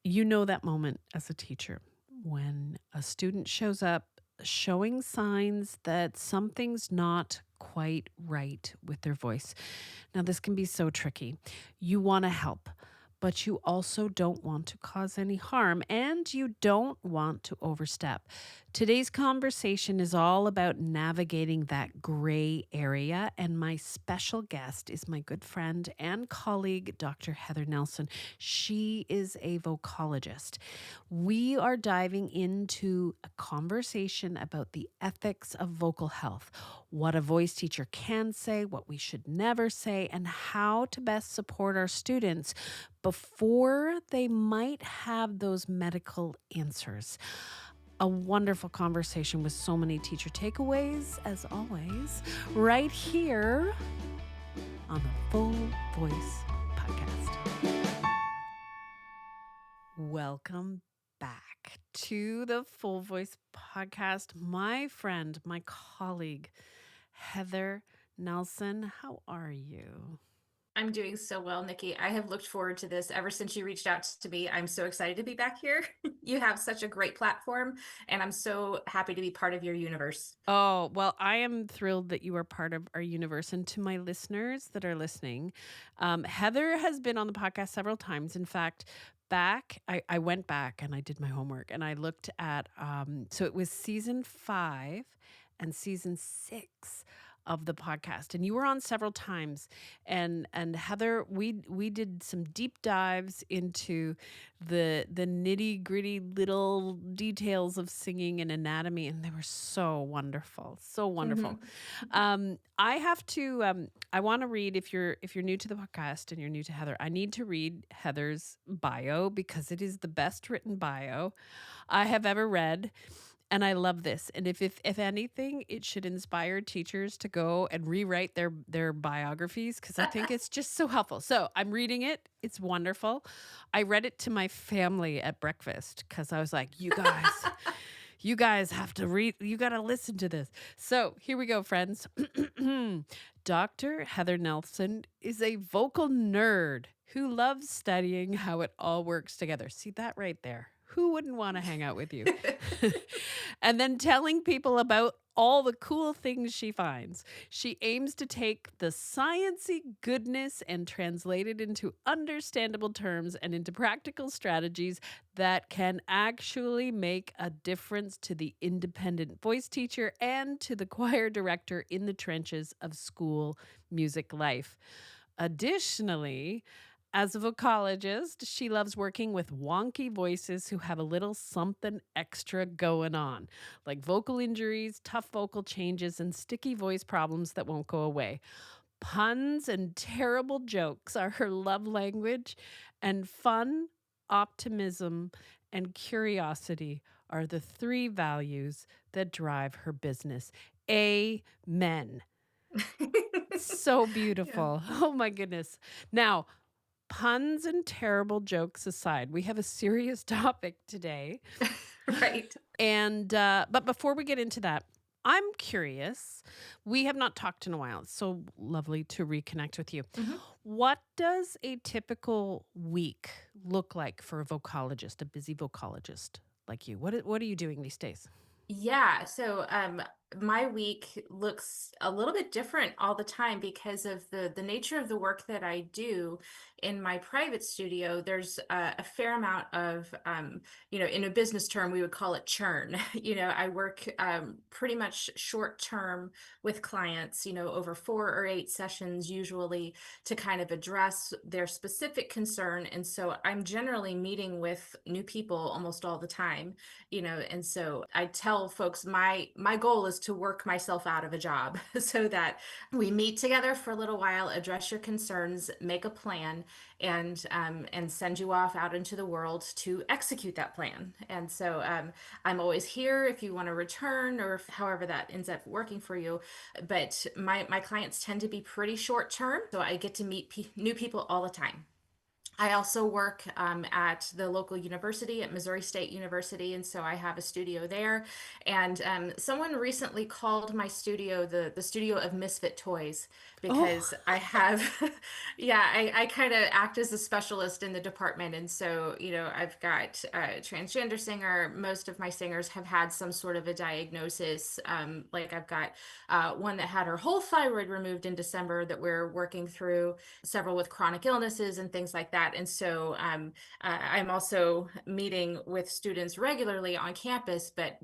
You know that moment as a teacher when a student shows up showing signs that something's not quite right with their voice. Now, this can be so tricky. You want to help, but you also don't want to cause any harm and you don't want to overstep. Today's conversation is all about navigating that gray area, and my special guest is my good friend and colleague, Dr. Heather Nelson. She is a vocologist. We are diving into a conversation about the ethics of vocal health, what a voice teacher can say, what we should never say, and how to best support our students before they might have those medical answers. A wonderful conversation with so many teacher takeaways, as always, right here on the Full Voice Podcast. Welcome back to the Full Voice Podcast. My friend, my colleague, Heather Nelson. How are you? I'm doing so well, Nikki. I have looked forward to this ever since you reached out to me. I'm so excited to be back here. You have such a great platform, and I'm so happy to be part of your universe. Oh, well, I am thrilled that you are part of our universe. And to my listeners that are listening, Heather has been on the podcast several times. In fact, I went back and I did my homework and I looked at, so it was season 5 and season 6 of the podcast, and you were on several times. And Heather, we did some deep dives into the nitty gritty little details of singing and anatomy, and they were so wonderful, so wonderful. I have to. I want to read, if you're new to the podcast and you're new to Heather, I need to read Heather's bio because it is the best written bio I have ever read. And I love this. And if anything, it should inspire teachers to go and rewrite their biographies because I think it's just so helpful. So I'm reading it. It's wonderful. I read it to my family at breakfast because I was like, you guys have to read, you got to listen to this. So here we go, friends. Dr. Heather Nelson is a vocal nerd who loves studying how it all works together. See that right there? Who wouldn't want to hang out with you? And then telling people about all the cool things she finds. She aims to take the sciencey goodness and translate it into understandable terms and into practical strategies that can actually make a difference to the independent voice teacher and to the choir director in the trenches of school music life. Additionally, as a vocologist, she loves working with wonky voices who have a little something extra going on, like vocal injuries, tough vocal changes, and sticky voice problems that won't go away. Puns and terrible jokes are her love language, and fun, optimism, and curiosity are the 3 values that drive her business. Amen. So Yeah. beautiful. Oh my goodness. Now, puns and terrible jokes aside, we have a serious topic today. Right. And but before we get into that, I'm curious. We have not talked in a while. It's so lovely to reconnect with you. Mhm. What does a typical week look like for a vocologist, a busy vocologist like you? What are you doing these days? Yeah, so my week looks a little bit different all the time because of the nature of the work that I do in my private studio. There's a fair amount of in a business term we would call it churn. I work pretty much short term with clients, over 4 or 8 sessions usually to kind of address their specific concern. And so I'm generally meeting with new people almost all the time, and so I tell folks my goal is to work myself out of a job so that we meet together for a little while, address your concerns, make a plan, and send you off out into the world to execute that plan. And so I'm always here if you want to return or however that ends up working for you. But my clients tend to be pretty short term, so I get to meet new people all the time. I also work at the local university at Missouri State University, and so I have a studio there. And someone recently called my studio the studio of misfit toys Oh, because I have, yeah, I kind of act as a specialist in the department, and so I've got a transgender singer. Most of my singers have had some sort of a diagnosis. Like I've got one that had her whole thyroid removed in December that we're working through, several with chronic illnesses and things like that. And so I'm also meeting with students regularly on campus, but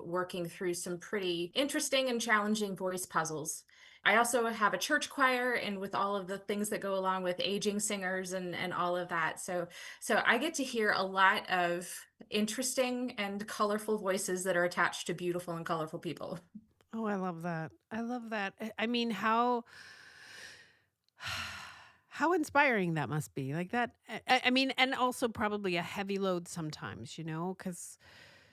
working through some pretty interesting and challenging voice puzzles. I also have a church choir, and with all of the things that go along with aging singers and all of that. So I get to hear a lot of interesting and colorful voices that are attached to beautiful and colorful people. oh, I love that. I love that. I mean, how how inspiring that must be. Like that. I mean, and also probably a heavy load sometimes, because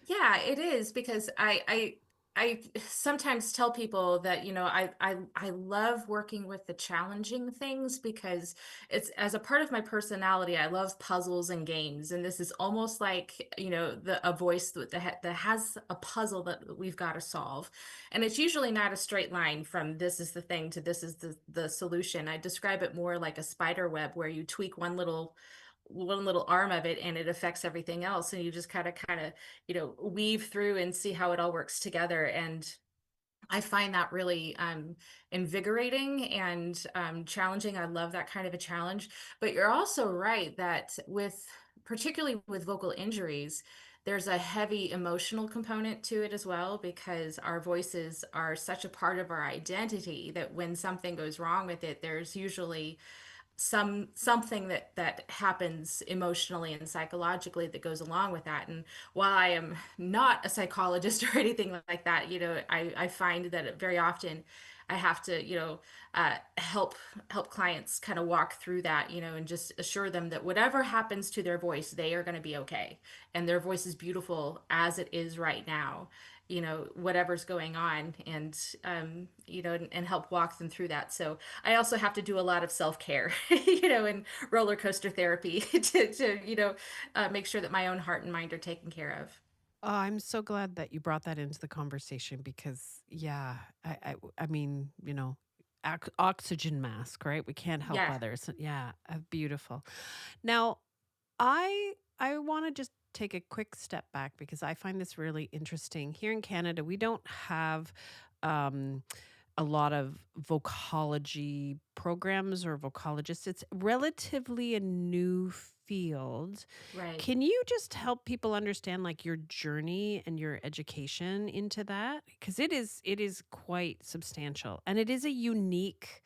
Yeah, it is because I sometimes tell people that I love working with the challenging things because it's as a part of my personality. I love puzzles and games, and this is almost like the a voice that has a puzzle that we've got to solve, and it's usually not a straight line from this is the thing to this is the solution. I describe it more like a spider web where you tweak one little arm of it and it affects everything else, and you just kind of weave through and see how it all works together. And I find that really invigorating and challenging. I love that kind of a challenge. But you're also right that particularly with vocal injuries, there's a heavy emotional component to it as well, because our voices are such a part of our identity that when something goes wrong with it, there's usually something that happens emotionally and psychologically that goes along with that. And while I am not a psychologist or anything like that, I find that very often I have to help clients kind of walk through that, and just assure them that whatever happens to their voice, they are going to be okay, and their voice is beautiful as it is right now, whatever's going on. And and help walk them through that. So I also have to do a lot of self-care, and roller coaster therapy to make sure that my own heart and mind are taken care of. oh, I'm so glad that you brought that into the conversation because, yeah, I mean, oxygen mask, right? We can't help Yeah. others. Yeah, beautiful. Now, I want to just take a quick step back because I find this really interesting. Here in Canada, we don't have um, a lot of vocology programs or vocologists. It's relatively a new field. Right. Can you just help people understand like your journey and your education into that? Because it is quite substantial and it is a unique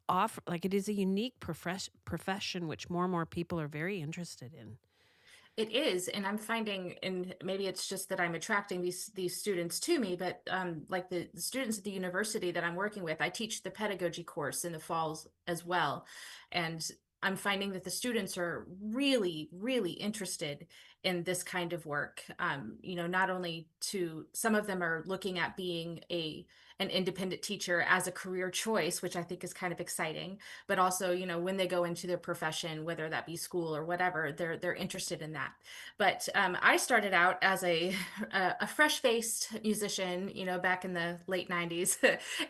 it is a unique profession which more and more people are very interested in. It is, and I'm finding, and maybe it's just that I'm attracting these students to me, but like the students at the university that I'm working with, I teach the pedagogy course in the falls as well, and I'm finding that the students are really, really interested in this kind of work. Not only to some of them are looking at being an independent teacher as a career choice, which I think is kind of exciting, but also when they go into their profession, whether that be school or whatever, they're interested in that. But I started out as a fresh-faced musician, back in the late 90s,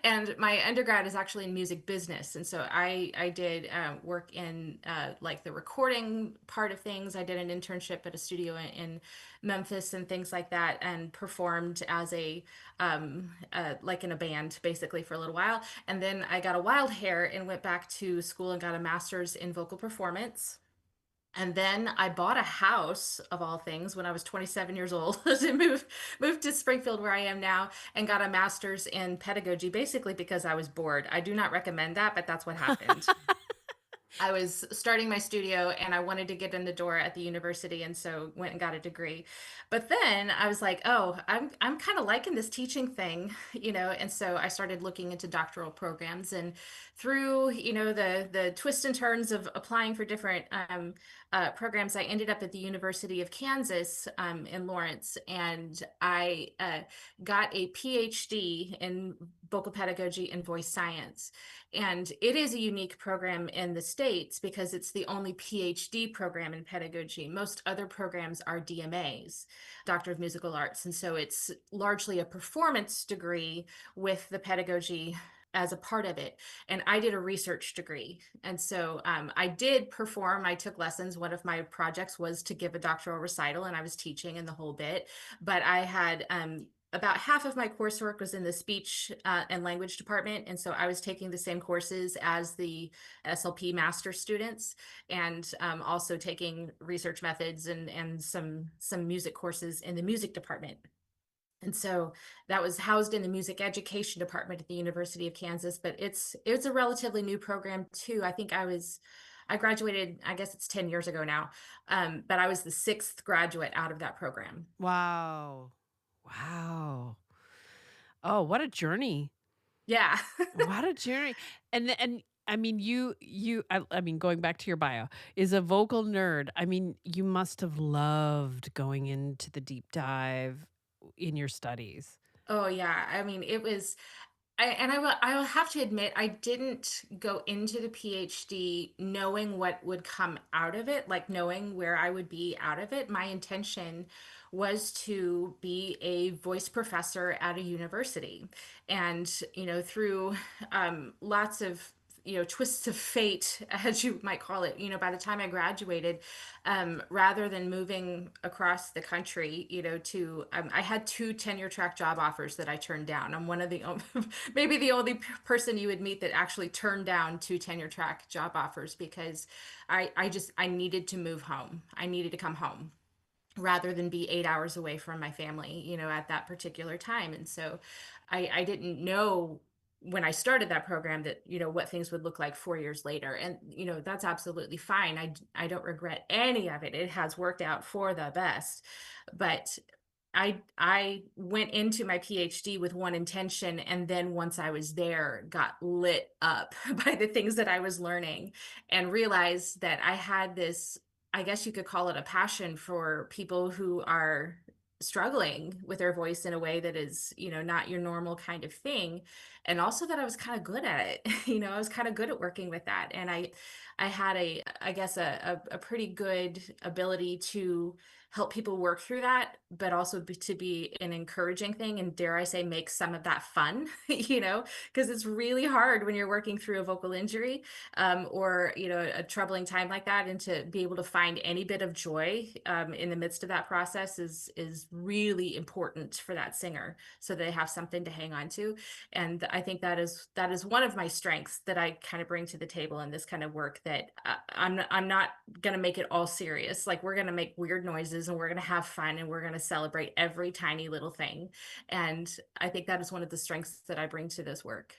and my undergrad is actually in music business, and so I did work in like the recording part of things. I did an internship at a studio in Memphis and things like that, and performed as like in a band basically for a little while. And then I got a wild hair and went back to school and got a master's in vocal performance. And then I bought a house of all things when I was 27 years old to move to Springfield where I am now, and got a master's in pedagogy basically because I was bored. I do not recommend that, but that's what happened. I was starting my studio and I wanted to get in the door at the university, and so went and got a degree. But then I was like, "Oh, I'm kind of liking this teaching thing," and so I started looking into doctoral programs, and through, the twists and turns of applying for different programs, I ended up at the University of Kansas in Lawrence, and I got a PhD in vocal pedagogy and voice science. And it is a unique program in the States because it's the only PhD program in pedagogy. Most other programs are DMAs, Doctor of Musical Arts. And so it's largely a performance degree with the pedagogy as a part of it. And I did a research degree. And so I did perform, I took lessons. One of my projects was to give a doctoral recital, and I was teaching in the whole bit. But I had about half of my coursework was in the speech and language department. And so I was taking the same courses as the SLP master students, and also taking research methods and some music courses in the music department. And so that was housed in the music education department at the University of Kansas, but it's a relatively new program too. I graduated, I guess it's 10 years ago now. But I was the sixth graduate out of that program. Wow. Wow. Oh, what a journey. Yeah. What a journey. And I mean, I mean, going back to your bio, is a vocal nerd. I mean, you must have loved going into the deep dive in your studies. Oh yeah. I mean, it was I will have to admit, I didn't go into the PhD knowing what would come out of it, like knowing where I would be out of it. My intention was to be a voice professor at a university. And, through lots of twists of fate, as you might call it, by the time I graduated, rather than moving across the country, I had two tenure track job offers that I turned down. I'm one of the maybe the only person you would meet that actually turned down two tenure track job offers, because I needed to move home. I needed to come home rather than be 8 hours away from my family, at that particular time. And so I didn't know when I started that program that, what things would look like 4 years later. And, that's absolutely fine. I don't regret any of it. It has worked out for the best. But I went into my PhD with one intention, and then once I was there, got lit up by the things that I was learning, and realized that I had this, I guess you could call it a passion for people who are struggling with their voice in a way that is, not your normal kind of thing. And also that I was kind of good at it. I was kind of good at working with that. And I had I guess a pretty good ability to help people work through that, but also to be an encouraging thing, and dare I say, make some of that fun, because it's really hard when you're working through a vocal injury, or a troubling time like that, and to be able to find any bit of joy in the midst of that process is really important for that singer, so they have something to hang on to. And I think that is one of my strengths that I kind of bring to the table in this kind of work, that I'm not going to make it all serious. Like, we're going to make weird noises, and we're going to have fun, and we're going to celebrate every tiny little thing. And I think that is one of the strengths that I bring to this work.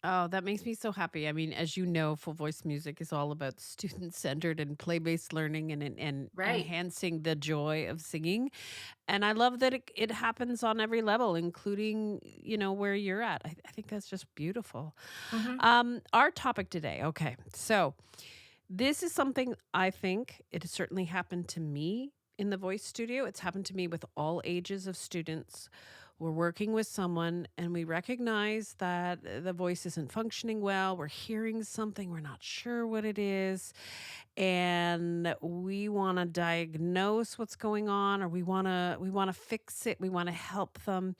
Oh, that makes me so happy. I mean, as you know, full voice music is all about student centered and play based learning and Right. enhancing the joy of singing. And I love that it happens on every level, including, where you're at. I think that's just beautiful. Hmm. Our topic today. Okay. So this is something I think it has certainly happened to me in the voice studio. It's happened to me with all ages of students. We're working with someone and we recognize that the voice isn't functioning well. We're hearing something, we're not sure what it is, and we want to diagnose what's going on, or we want to fix it, we want to help them,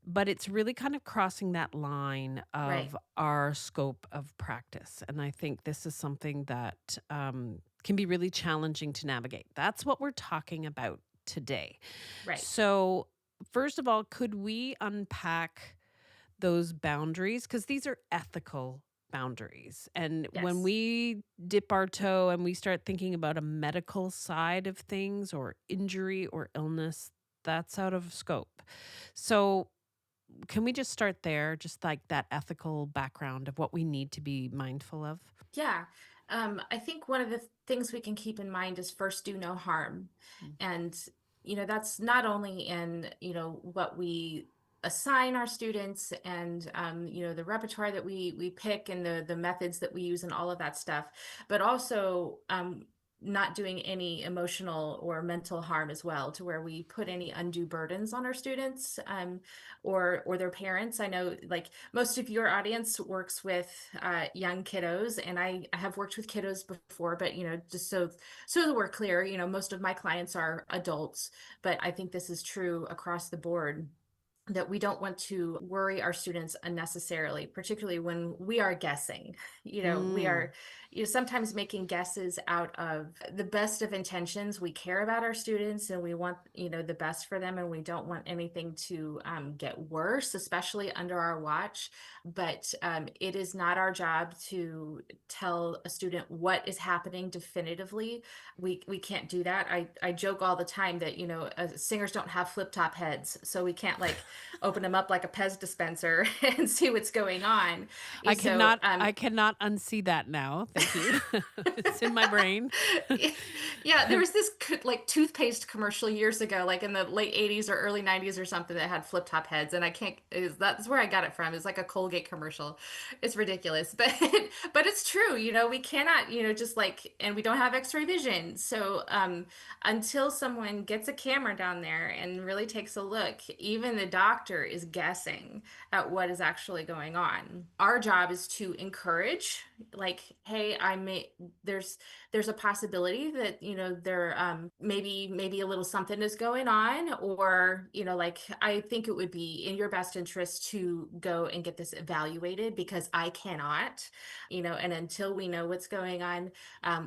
but it's really kind of crossing that line Right. of our scope of practice. And I think this is something that can be really challenging to navigate. That's what we're talking about today. Right. So, first of all, could we unpack those boundaries? Because these are ethical boundaries. And when Yes. we dip our toe and we start thinking about a medical side of things, or injury or illness, that's out of scope. So, can we just start there? Just like that ethical background of what we need to be mindful of? Yeah. I think one of the things we can keep in mind is first, do no harm. Mm. And, that's not only in, what we assign our students, and, the repertoire that we pick, and the methods that we use, and all of that stuff, but also, not doing any emotional or mental harm as well, to where we put any undue burdens on our students, or their parents. I know, like, most of your audience works with young kiddos, and I have worked with kiddos before, but just so that we're clear, most of my clients are adults, but I think this is true across the board, that we don't want to worry our students unnecessarily, particularly when we are guessing. We Mm. are, sometimes making guesses out of the best of intentions. We care about our students and we want, the best for them, and we don't want anything to get worse, especially under our watch. But it is not our job to tell a student what is happening definitively. We can't do that. I joke all the time that, singers don't have flip top heads, so we can't, like, open them up like a Pez dispenser and see what's going on. I So, cannot unsee that now. Thank you. It's in my brain. yeah, there was this like toothpaste commercial years ago, like in the late 80s or early 90s or something, that had flip top heads. And I can't, that's where I got it from. It's like a Colgate commercial. It's ridiculous, but, but it's true. We cannot, just like, and we don't have x-ray vision. So, until someone gets a camera down there and really takes a look, even the doctor is guessing at what is actually going on. Our job is to encourage, like, hey, there's a possibility that, there, maybe a little something is going on, or, like, I think it would be in your best interest to go and get this evaluated, because I cannot, and until we know what's going on,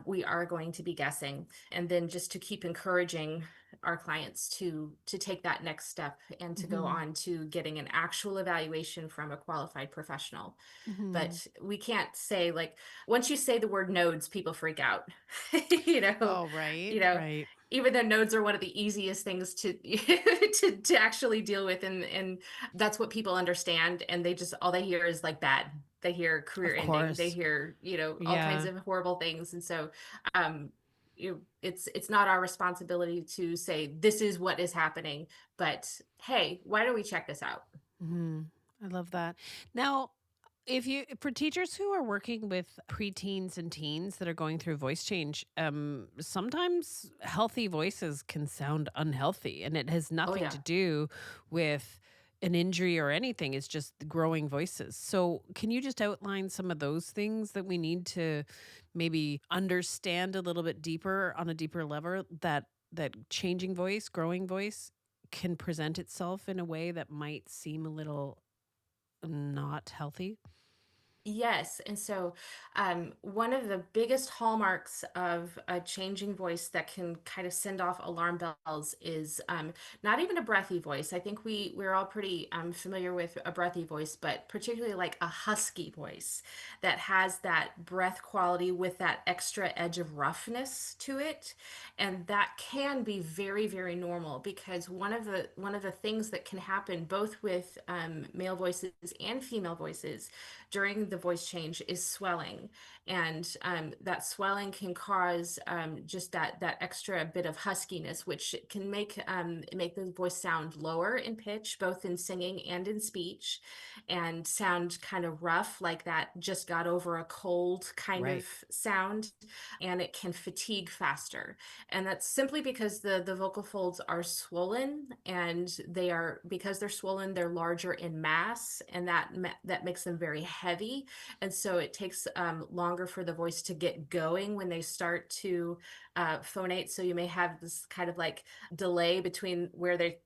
we are going to be guessing. And then just to keep encouraging our clients to take that next step and to go Mhm. on to getting an actual evaluation from a qualified professional. Mhm. But we can't say, like, once you say the word nodes, people freak out. Oh, right, You know, right. even though nodes are one of the easiest things to to actually deal with, and that's what people understand, and they just, all they hear is like bad. They hear career Of ending. They course. hear, all kinds Yeah. of horrible things. And so, um it's not our responsibility to say this is what is happening, but hey, why don't we check this out? Mhm. I love that. Now, if you for teachers who are working with preteens and teens that are going through voice change, sometimes healthy voices can sound unhealthy, and it has Oh nothing yeah. to do with an injury or anything. It's just the growing voices. So, can you just outline some of those things that we need to maybe understand a little bit deeper on a deeper level, that changing voice, growing voice can present itself in a way that might seem a little not healthy? Yes. And so, one of the biggest hallmarks of a changing voice that can kind of send off alarm bells is, not even a breathy voice. I think we're all pretty familiar with a breathy voice, but particularly like a husky voice that has that breath quality with that extra edge of roughness to it. And that can be very, very normal, because one of the things that can happen both with male voices and female voices during the voice change is swelling. And that swelling can cause just that extra bit of huskiness, which can make the voice sound lower in pitch, both in singing and in speech, and sound kind of rough, like that just got over a cold kind of Right. sound. And it can fatigue faster, and that's simply because the vocal folds are swollen, and because they're swollen, they're larger in mass, and that makes them very heavy. And so it takes longer for the voice to get going when they start to phonate. So you may have this kind of like delay between where they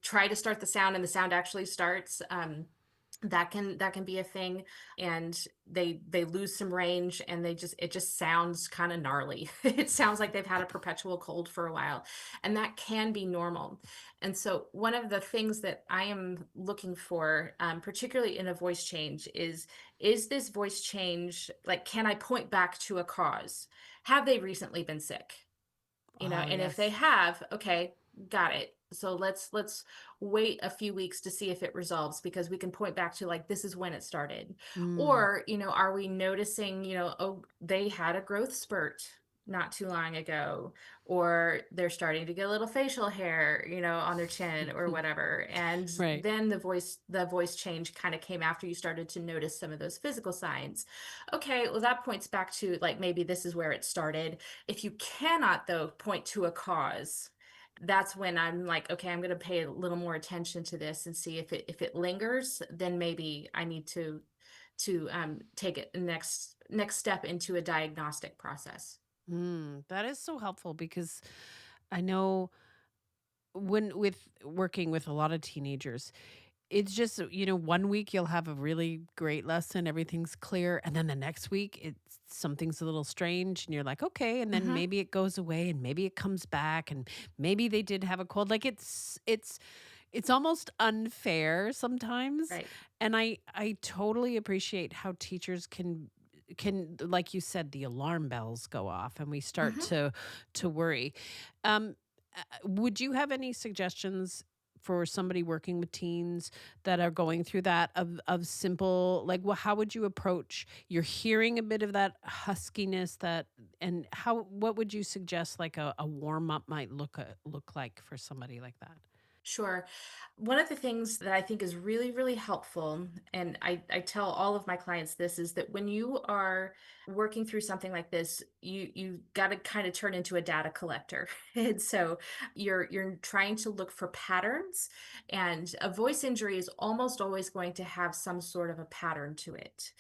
try to start the sound and the sound actually starts. That can be a thing. And they lose some range, and it just sounds kind of gnarly. It sounds like they've had a perpetual cold for a while, and that can be normal. And so one of the things that I am looking for, particularly in a voice change, is this voice change, like, can I point back to a cause? Have they recently been sick? Ah, And if they yes. have, okay, got it. So let's wait a few weeks to see if it resolves, because we can point back to, like, this is when it started. Mm. Or, are we noticing, oh, they had a growth spurt, not too long ago, or they're starting to get a little facial hair, on their chin or whatever. And Right. then the voice change kind of came after you started to notice some of those physical signs. Okay, well that points back to like maybe this is where it started. If you cannot though point to a cause, that's when I'm like, okay, I'm going to pay a little more attention to this and see if it lingers, then maybe I need to take it next step into a diagnostic process. That is so helpful because I know when with working with a lot of teenagers, it's just, one week you'll have a really great lesson, everything's clear, and then the next week it's something's a little strange and you're like, "Okay," and then Hmm. maybe it goes away and maybe it comes back and maybe they did have a cold. Like it's almost unfair sometimes. Right. And I totally appreciate how teachers like you said, the alarm bells go off and we start Hmm. to worry. Um would you have any suggestions for somebody working with teens that are going through that of simple, like, well, how would you approach, you're hearing a bit of that huskiness, that, and how, what would you suggest, like a warm up might look like for somebody like that? Sure. One of the things that I think is really, really helpful, and I tell all of my clients this, is that when you are working through something like this, you got to kind of turn into a data collector. And so you're trying to look for patterns, and a voice injury is almost always going to have some sort of a pattern to it.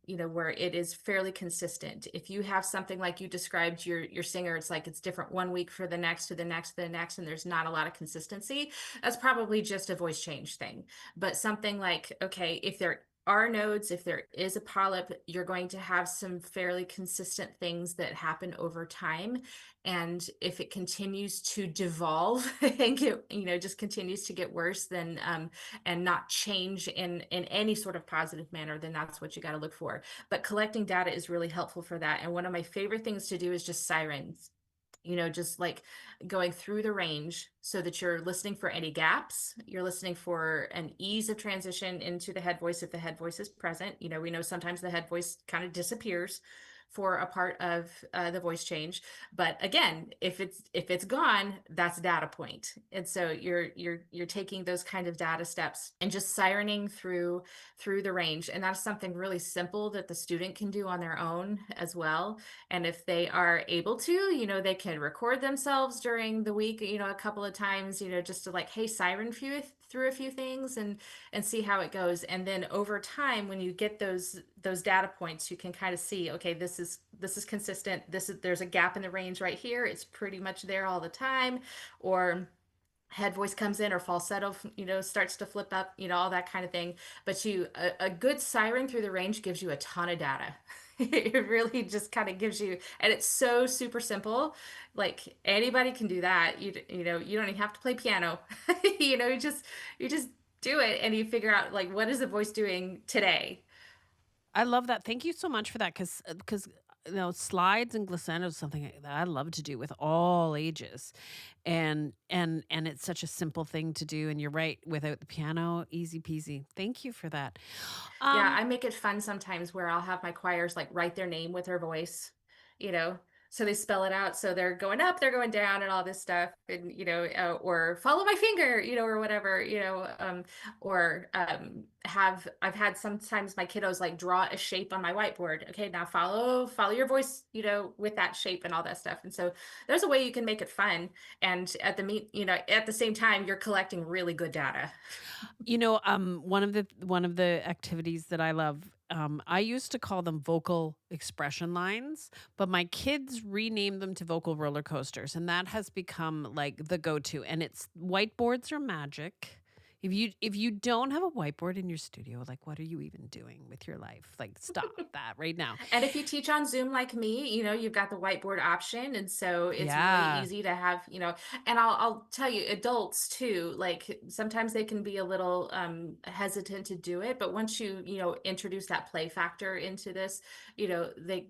Where it is fairly consistent. If you have something like you described your singer, it's like it's different one week for the next to the next to the next, and there's not a lot of consistency. That's probably just a voice change thing. But something like, okay, if there are nodes, if there is a polyp, you're going to have some fairly consistent things that happen over time. And if it continues to devolve and just continues to get worse, then and not change in any sort of positive manner, then that's what you got to look for. But collecting data is really helpful for that. And one of my favorite things to do is just sirens, just like going through the range so that you're listening for any gaps. You're listening for an ease of transition into the head voice if the head voice is present. We know sometimes the head voice kind of disappears for a part of the voice change, but again, if it's gone, that's a data point. And so you're taking those kind of data steps and just sirening through the range, and that's something really simple that the student can do on their own as well. And if they are able to, they can record themselves during the week, a couple of times, just to like, hey, siren through a few things and see how it goes. And then over time, when you get those data points, you can kind of see, okay, this is consistent. There's a gap in the range right here. It's pretty much there all the time. Or head voice comes in, or falsetto starts to flip up, all that kind of thing. But a good siren through the range gives you a ton of data. It really just kind of gives you, and it's so super simple, like anybody can do that. You don't even have to play piano. You just do it, and you figure out like what is the voice doing today. I love that. Thank you so much for that, because slides and glissando is something that I love to do with all ages, and it's such a simple thing to do. And you're right, without the piano, easy peasy. Thank you for that. Yeah, Um, I make it fun sometimes where I'll have my choirs like write their name with their voice, you know. So they spell it out. So they're going up, they're going down, and all this stuff, and or follow my finger, or whatever, or have I've had sometimes my kiddos like draw a shape on my whiteboard. Okay, now follow your voice, with that shape and all that stuff. And so there's a way you can make it fun, and at the same time, you're collecting really good data. one of the activities that I love, I used to call them vocal expression lines, but my kids renamed them to vocal roller coasters, and that has become like the go-to. And it's, whiteboards are magic. If you don't have a whiteboard in your studio, like, what are you even doing with your life? Like, stop that right now. And if you teach on Zoom like me, you've got the whiteboard option. And so it's really Yeah. easy to have, and I'll tell you, adults too, like sometimes they can be a little hesitant to do it. But once you introduce that play factor into this, you know, they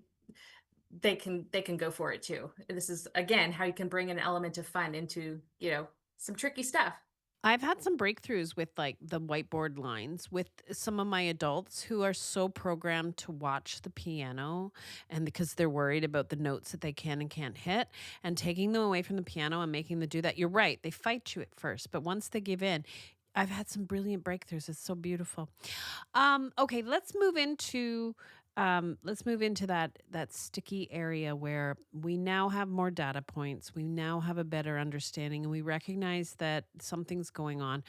they can go for it too. This is again how you can bring an element of fun into, some tricky stuff. I've had some breakthroughs with like the whiteboard lines with some of my adults who are so programmed to watch the piano and because they're worried about the notes that they can and can't hit and taking them away from the piano and making them do that. You're right. They fight you at first, but once they give in, I've had some brilliant breakthroughs. It's so beautiful. Okay, let's move into that sticky area where we now have more data points. We now have a better understanding and we recognize that something's going on.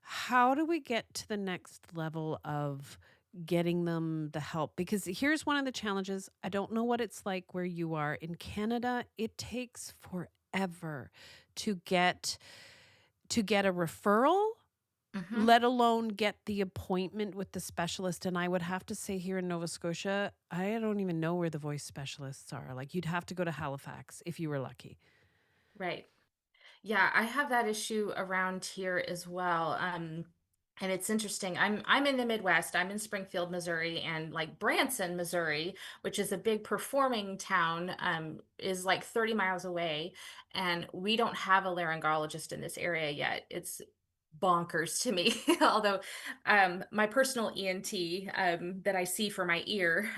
How do we get to the next level of getting them the help? Because here's one of the challenges. I don't know what it's like where you are. In Canada, it takes forever to get a referral, Hmm. let alone get the appointment with the specialist. And I would have to say here in Nova Scotia, I don't even know where the voice specialists are. Like you'd have to go to Halifax if you were lucky. Right. Yeah, I have that issue around here as well. And it's interesting. I'm in the Midwest. I'm in Springfield, Missouri, and like Branson, Missouri, which is a big performing town, is like 30 miles away. And we don't have a laryngologist in this area yet. It's bonkers to me. Although my personal ENT that I see for my ear,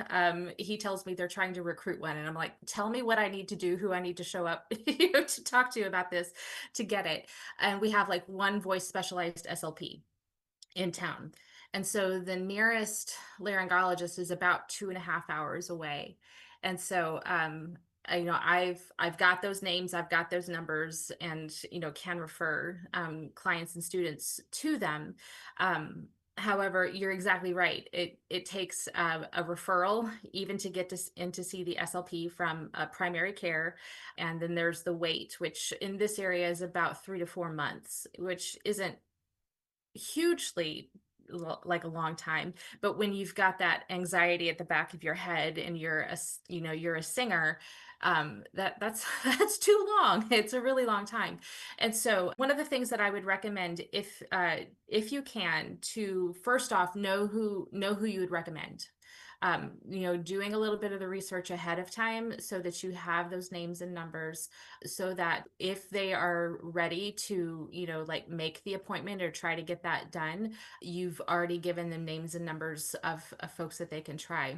he tells me they're trying to recruit one. And I'm like, tell me what I need to do, who I need to show up to talk to about this to get it. And we have like one voice specialized SLP in town. And so the nearest laryngologist is about 2.5 hours away. And so I've got those names, I've got those numbers, and can refer clients and students to them. However, you're exactly right. It takes a referral even to get in to see the SLP from primary care, and then there's the wait, which in this area is about 3 to 4 months, which isn't hugely like a long time. But when you've got that anxiety at the back of your head and you're a singer, that's that's too long. It's a really long time. And so one of the things that I would recommend, if you can, to first off know who you would recommend. Doing a little bit of the research ahead of time so that you have those names and numbers, so that if they are ready to, like make the appointment or try to get that done, you've already given them names and numbers of folks that they can try.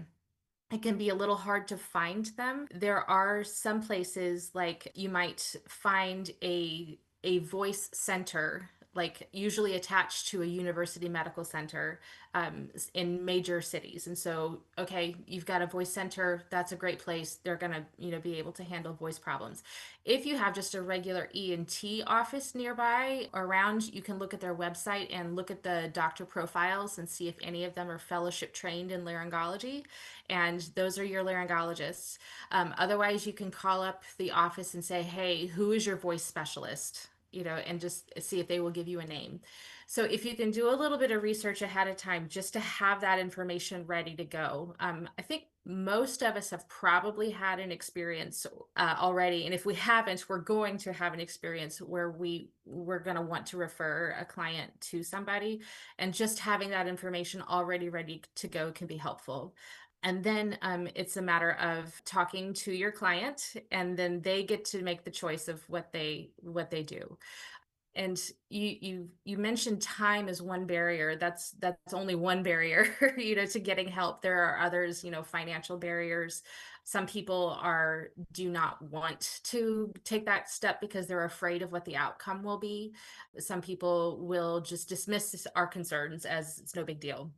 It can be a little hard to find them. There are some places like you might find a voice center, like usually attached to a university medical center, in major cities. And so, okay, you've got a voice center. That's a great place. They're gonna, be able to handle voice problems. If you have just a regular ENT office nearby or around, you can look at their website and look at the doctor profiles and see if any of them are fellowship trained in laryngology, and those are your laryngologists. Otherwise, you can call up the office and say, hey, who is your voice specialist? And just see if they will give you a name. So if you can do a little bit of research ahead of time just to have that information ready to go. I think most of us have probably had an experience already. And if we haven't, we're going to have an experience where we're going to want to refer a client to somebody. And just having that information already ready to go can be helpful. And then it's a matter of talking to your client, and then they get to make the choice of what they do. And you mentioned time as one barrier. That's only one barrier, to getting help. There are others, financial barriers. Some people do not want to take that step because they're afraid of what the outcome will be. Some people will just dismiss our concerns as it's no big deal.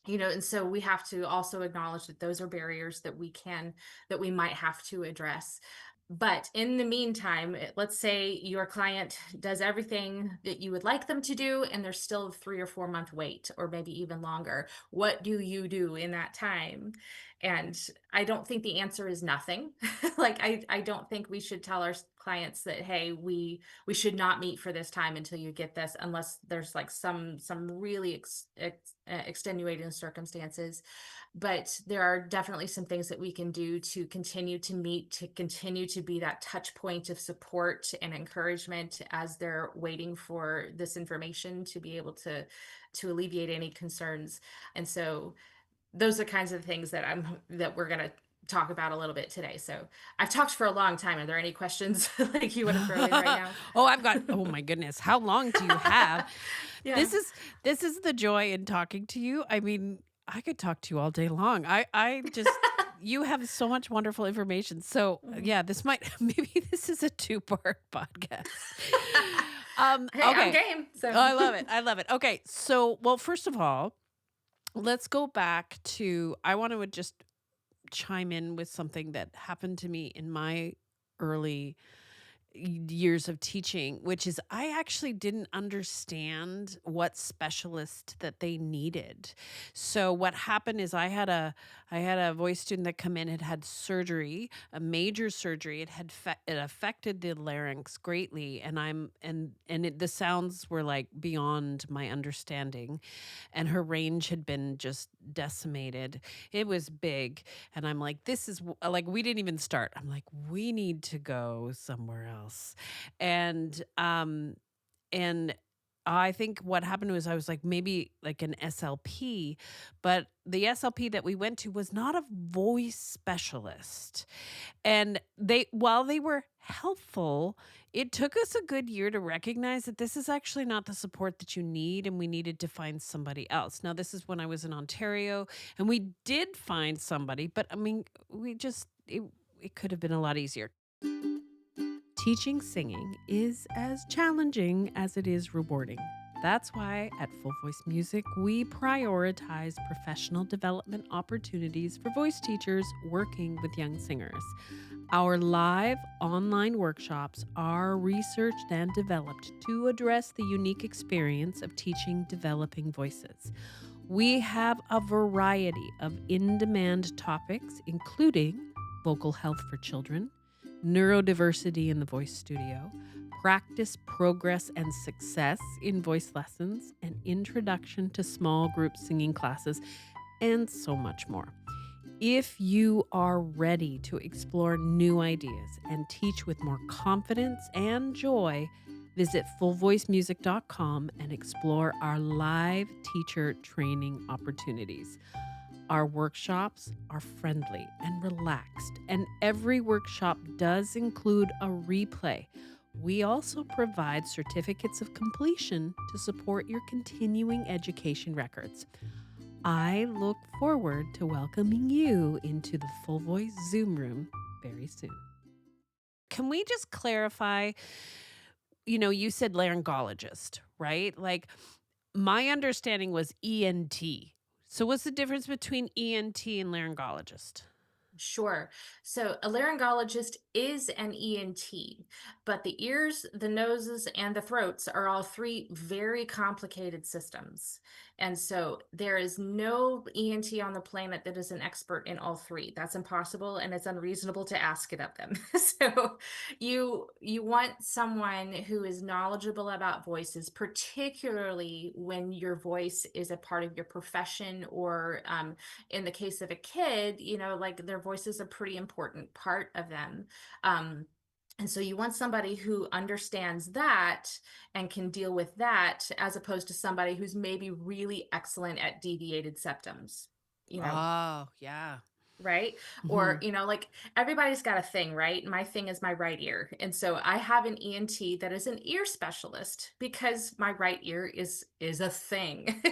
And so we have to also acknowledge that those are barriers that we might have to address. But in the meantime, let's say your client does everything that you would like them to do, and there's still a 3 or 4 month wait, or maybe even longer. What do you do in that time? And I don't think the answer is nothing. Like I don't think we should tell our clients that, hey, we should not meet for this time until you get this, unless there's like some really extenuating circumstances. But there are definitely some things that we can do to continue to meet, to continue to be that touch point of support and encouragement as they're waiting for this information to be able to alleviate any concerns. And so those are kinds of things that we're going to talk about a little bit today. So I've talked for a long time. Are there any questions like you want to throw in right now? Oh my goodness, how long do you have? Yeah. This is this is the joy in talking to you. I mean, I could talk to you all day long. I just you have so much wonderful information. So, Mhm. yeah, this might maybe this is a two-part podcast. Hey, I'm Okay. game. So Oh, I love it. I love it. Okay. So, well, first of all, let's go back to I want to just chime in with something that happened to me in my early years of teaching, which is I actually didn't understand what specialist that they needed. So what happened is I had a voice student that come in, had surgery, a major surgery. It affected the larynx greatly, and the sounds were like beyond my understanding, and her range had been just decimated. It was big, and I'm like, this is like we didn't even start. I'm like, we need to go somewhere else. And and I think what happened was I was like maybe like an SLP, but the SLP that we went to was not a voice specialist. And while they were helpful, it took us a good year to recognize that this is actually not the support that you need, and we needed to find somebody else. Now, this is when I was in Ontario, and we did find somebody, but I mean, it could have been a lot easier. Teaching singing is as challenging as it is rewarding. That's why at Full Voice Music, we prioritize professional development opportunities for voice teachers working with young singers. Our live online workshops are researched and developed to address the unique experience of teaching developing voices. We have a variety of in demand topics, including vocal health for children, neurodiversity in the voice studio, practice, progress, and success in voice lessons, an introduction to small group singing classes, and so much more. If you are ready to explore new ideas and teach with more confidence and joy, visit fullvoicemusic.com and explore our live teacher training opportunities. Our workshops are friendly and relaxed, and every workshop does include a replay. We also provide certificates of completion to support your continuing education records. I look forward to welcoming you into the Full Voice Zoom room very soon. Can we just clarify? You said laryngologist, right? Like my understanding was ENT. So what's the difference between ENT and laryngologist? Sure. So a laryngologist is an ENT, but the ears, the noses, and the throats are all three very complicated systems. And so there is no ENT on the planet that is an expert in all three. That's impossible, and it's unreasonable to ask it of them. So you want someone who is knowledgeable about voices, particularly when your voice is a part of your profession or in the case of a kid, like their voice is a pretty important part of them. Um, and so you want somebody who understands that and can deal with that, as opposed to somebody who's maybe really excellent at deviated septums, you know, Oh, yeah. right? Or, Mhm. like everybody's got a thing, right? My thing is my right ear. And so I have an ENT that is an ear specialist because my right ear is a thing,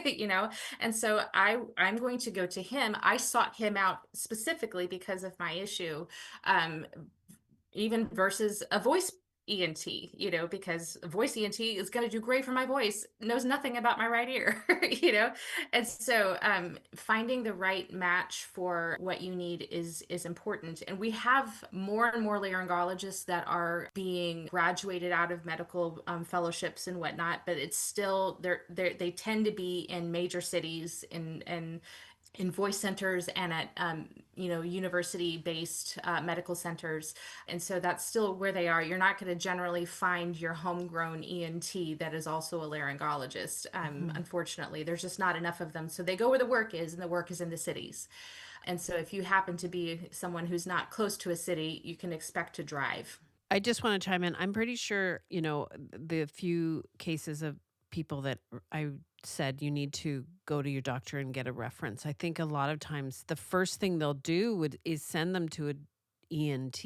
And so I'm going to go to him. I sought him out specifically because of my issue. Um even versus a voice ENT, because a voice ENT is going to do great for my voice, knows nothing about my right ear, And so finding the right match for what you need is important. And we have more and more laryngologists that are being graduated out of medical fellowships and whatnot, but it's still they tend to be in major cities in voice centers and at university based medical centers, and so that's still where they are. You're not going to generally find your homegrown ENT that is also a laryngologist. Mhm. Unfortunately, there's just not enough of them, so they go where the work is, and the work is in the cities. And so if you happen to be someone who's not close to a city, you can expect to drive. I just wanna chime in. I'm pretty sure, the few cases of people that I said you need to go to your doctor and get a reference. I think a lot of times the first thing they'll do is send them to a ENT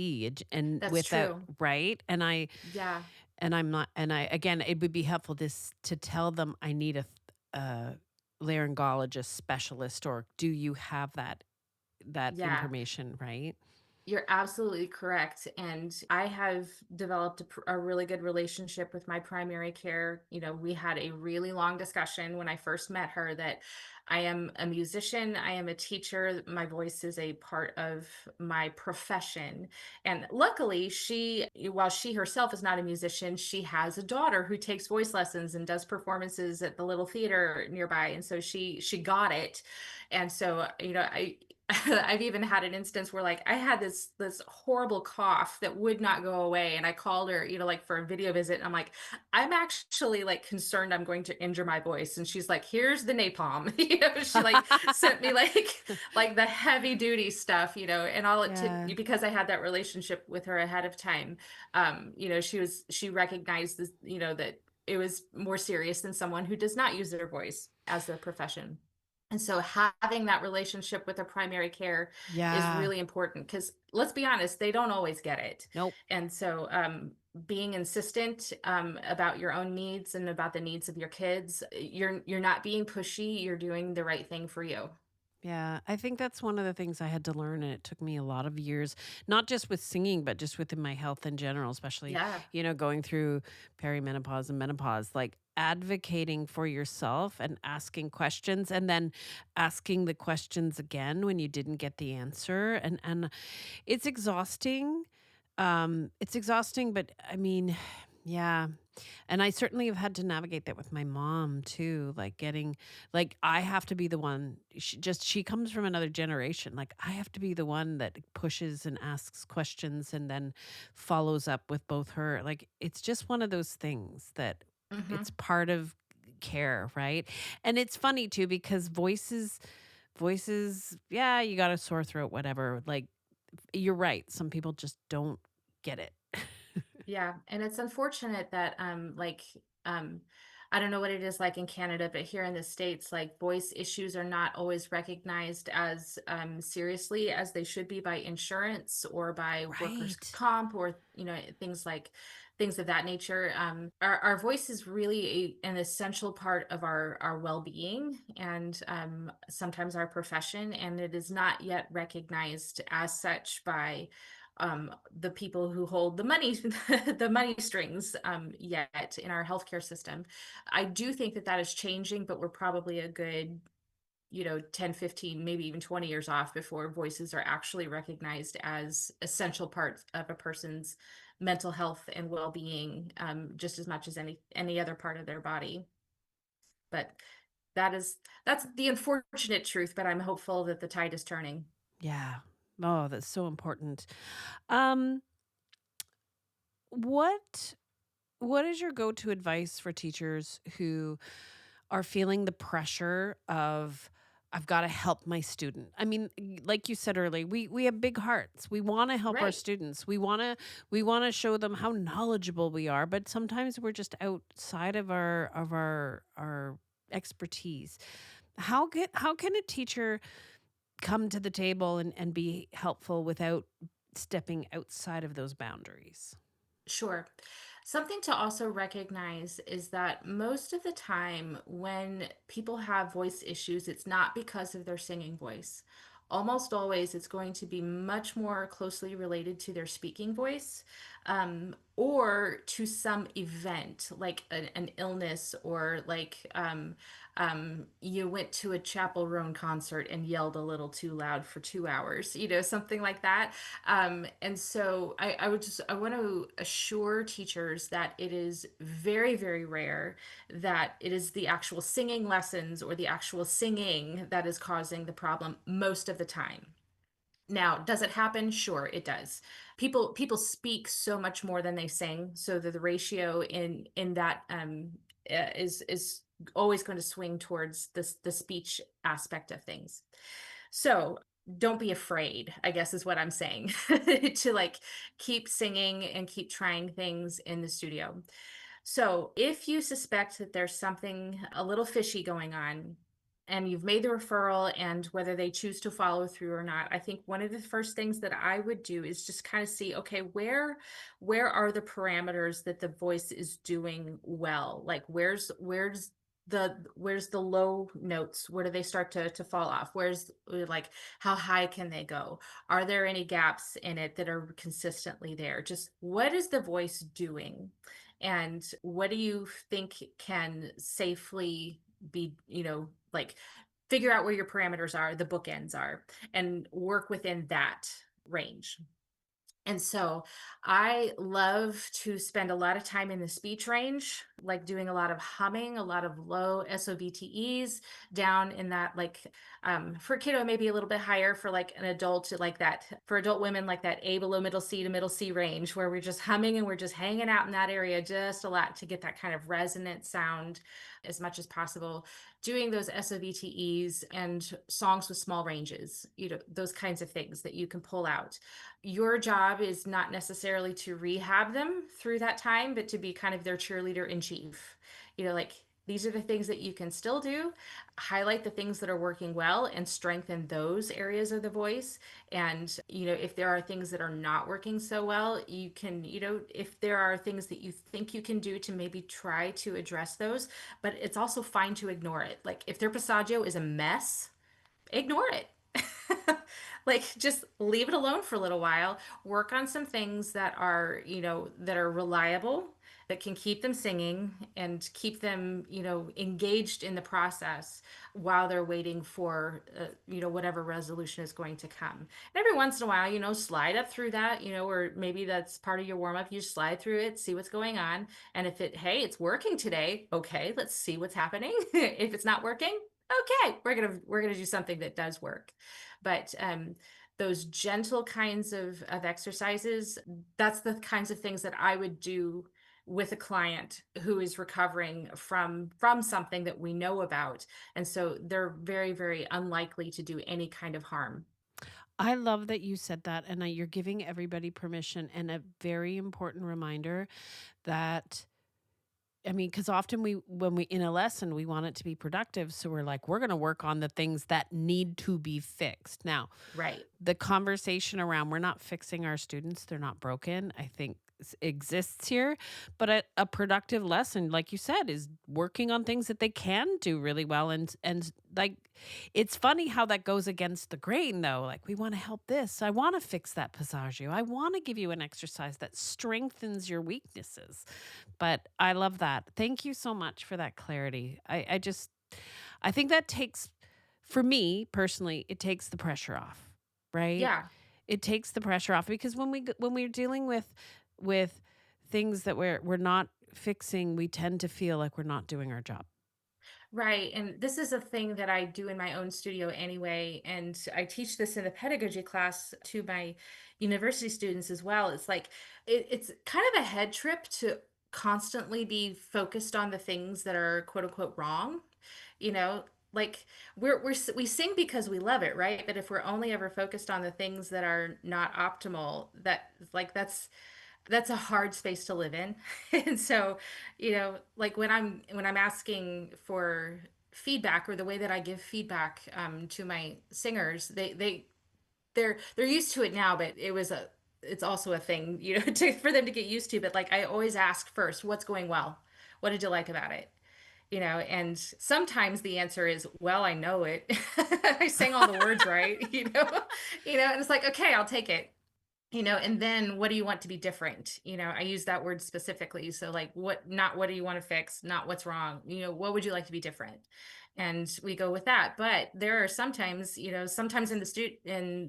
and That's without true. right? Yeah. And I'm not and I again, it would be helpful to tell them I need a laryngologist specialist, or do you have that Yeah. information, right? You're absolutely correct. And I have developed a really good relationship with my primary care. You know, we had a really long discussion when I first met her that I am a musician, I am a teacher, my voice is a part of my profession. And luckily, while she herself is not a musician, she has a daughter who takes voice lessons and does performances at the little theater nearby. And so she got it. And so, I've even had an instance where like I had this horrible cough that would not go away, and I called her, like for a video visit, and I'm like, I'm actually like concerned I'm going to injure my voice, and she's like, here's the napalm. She like sent me like the heavy duty stuff, and all it took, Yeah. because I had that relationship with her ahead of time. She recognized this, that it was more serious than someone who does not use their voice as their profession. And so having that relationship with a primary care is Yeah. really important, because let's be honest, they don't always get it. Nope. And so being insistent about your own needs and about the needs of your kids, you're not being pushy, you're doing the right thing for you. Yeah, I think that's one of the things I had to learn, and it took me a lot of years, not just with singing, but just within my health in general, especially, Yeah. going through perimenopause and menopause, like advocating for yourself and asking questions, and then asking the questions again when you didn't get the answer. And it's exhausting. It's exhausting, but I mean, yeah. And I certainly have had to navigate that with my mom too, like getting like I have to be the one she comes from another generation. Like I have to be the one that pushes and asks questions and then follows up with both her. Like it's just one of those things that it's Hmm. part of care, right? And it's funny too because voices, yeah, you got a sore throat, whatever. Like you're right. Some people just don't get it. Yeah, and it's unfortunate that um I don't know what it is like in Canada, but here in the States, like voice issues are not always recognized as seriously as they should be by insurance or by workers' Right. comp, or things of that nature. Our voice is really an essential part of our well-being, and sometimes our profession, and it is not yet recognized as such by the people who hold the money the money strings yet in our healthcare system. I do think that that is changing, but we're probably a good 10, 15, maybe even 20 years off before voices are actually recognized as essential parts of a person's mental health and well-being, just as much as any other part of their body. But that's the unfortunate truth, but I'm hopeful that the tide is turning. Yeah. Oh, that's so important. Um, what what is your go-to advice for teachers who are feeling the pressure of I've got to help my student? I mean, like you said earlier, we have big hearts. We want to help our Right. students. We want to show them how knowledgeable we are, but sometimes we're just outside of our expertise. How can a teacher come to the table and be helpful without stepping outside of those boundaries? Sure. Something to also recognize is that most of the time when people have voice issues, it's not because of their singing voice. Almost always, it's going to be much more closely related to their speaking voice, or to some event like an illness, or like you went to a Chapel Roan concert and yelled a little too loud for 2 hours, something like that. And so I want to assure teachers that it is very, very rare that it is the actual singing lessons or the actual singing that is causing the problem most of the time. Now, does it happen? Sure, it does. People speak so much more than they sing, so that the ratio in that is always going to swing towards the speech aspect of things. So don't be afraid, I guess is what I'm saying, to like keep singing and keep trying things in the studio. So, if you suspect that there's something a little fishy going on, and you've made the referral, and whether they choose to follow through or not, I think one of the first things that I would do is just kind of see, okay, where are the parameters that the voice is doing well? Like where's the low notes? Where do they start to fall off? Where's like how high can they go? Are there any gaps in it that are consistently there? Just what is the voice doing? And what do you think can safely be, like figure out where your parameters are, the bookends are, and work within that range. And so I love to spend a lot of time in the speech range, like doing a lot of humming, a lot of low SOVTEs down in that, like for kiddo, maybe a little bit higher for like an adult, like that for adult women, like that A below middle C to middle C range, where we're just humming and we're just hanging out in that area just a lot to get that kind of resonant sound as much as possible. Doing those SOVTEs and songs with small ranges, those kinds of things that you can pull out. Your job is not necessarily to rehab them through that time, but to be kind of their cheerleader in chief. Like these are the things that you can still do. Highlight the things that are working well and strengthen those areas of the voice. And, if there are things that are not working so well, you can, if there are things that you think you can do to maybe try to address those, but it's also fine to ignore it. Like if their passaggio is a mess, ignore it. Like just leave it alone for a little while, work on some things that are reliable, that can keep them singing and keep them engaged in the process while they're waiting for whatever resolution is going to come. And every once in a while, slide up through that, or maybe that's part of your warm up. You slide through it, see what's going on, and if hey, it's working today, okay, let's see what's happening. If it's not working, okay, we're gonna do something that does work. But those gentle kinds of exercises, that's the kinds of things that I would do with a client who is recovering from something that we know about, and so they're very, very unlikely to do any kind of harm. I love that you said that, and you're giving everybody permission and a very important reminder that I mean, because often when we in a lesson, we want it to be productive, so we're like, "We're gonna work on the things that need to be fixed." Now, Right. the conversation around we're not fixing our students, they're not broken, I think exists here. But a productive lesson, like you said, is working on things that they can do really well. And like, it's funny how that goes against the grain, though. Like, we want to help this. I want to fix that passaggio. I want to give you an exercise that strengthens your weaknesses. But I love that. Thank you so much for that clarity. I think that takes, for me personally, it takes the pressure off, right? Yeah. It takes the pressure off because when we're dealing with things that we're not fixing, we tend to feel like we're not doing our job. Right. And this is a thing that I do in my own studio anyway. And I teach this in the pedagogy class to my university students as well. It's like, it's kind of a head trip to constantly be focused on the things that are quote unquote wrong. You know, like we sing because we love it, right? But if we're only ever focused on the things that are not optimal, that's a hard space to live in. And so, like when I'm asking for feedback, or the way that I give feedback to my singers, they're used to it now, but it's also a thing, for them to get used to. But like I always ask first, what's going well? What did you like about it? And sometimes the answer is, well, I know it. I sang all the words right, and it's like, okay, I'll take it. And then what do you want to be different? I use that word specifically. So like not what do you want to fix, not what's wrong, what would you like to be different? And we go with that. But there are sometimes in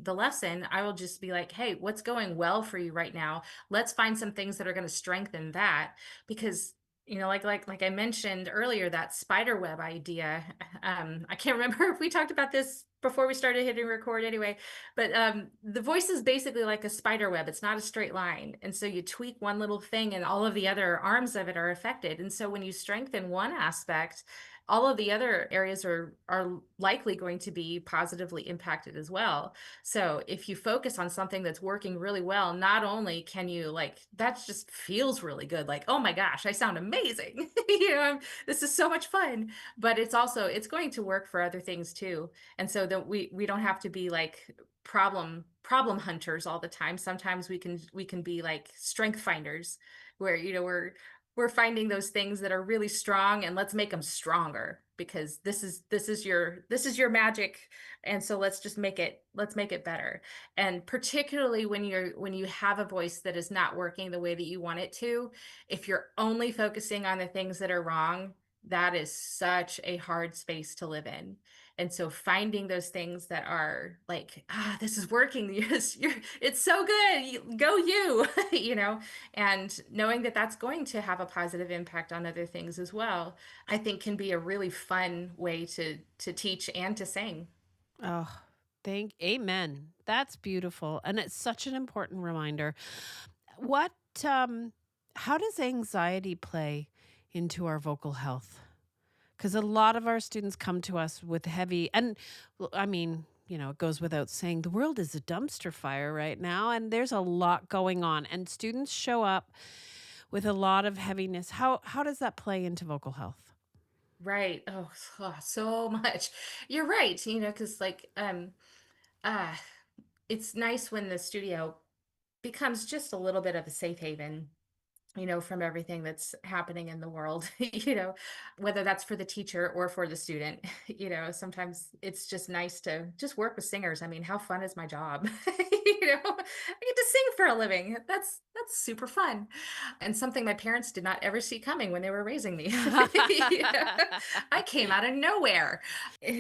the lesson, I will just be like, hey, what's going well for you right now? Let's find some things that are going to strengthen that. Because like I mentioned earlier, that spider web idea. I can't remember if we talked about this before we started hitting record anyway, but the voice is basically like a spider web. It's not a straight line. And so you tweak one little thing and all of the other arms of it are affected. And so when you strengthen one aspect, all of the other areas are likely going to be positively impacted as well. So if you focus on something that's working really well, not only can you like that just feels really good, like, oh my gosh, I sound amazing. This is so much fun. But it's also it's going to work for other things too. And so that we don't have to be like problem hunters all the time. Sometimes we can be like strength finders where we're finding those things that are really strong and let's make them stronger because this is your magic, and so let's make it better. And particularly when you have a voice that is not working the way that you want it to, if you're only focusing on the things that are wrong, that is such a hard space to live in. And so finding those things that are like, this is working. Yes, it's so good. Go you, and knowing that that's going to have a positive impact on other things as well, I think can be a really fun way to teach and to sing. Oh, thank amen. That's beautiful. And it's such an important reminder. What um how does anxiety play into our vocal health? Because a lot of our students come to us with heavy, and I mean, it goes without saying, the world is a dumpster fire right now, and there's a lot going on, and students show up with a lot of heaviness. How does that play into vocal health? Right. Oh, so much. You're right. Because like uh it's nice when the studio becomes just a little bit of a safe haven, from everything that's happening in the world, whether that's for the teacher or for the student. Sometimes it's just nice to just work with singers. I mean, how fun is my job? I get to sing for a living. That's super fun. And something my parents did not ever see coming when they were raising me. Yeah. I came out of nowhere.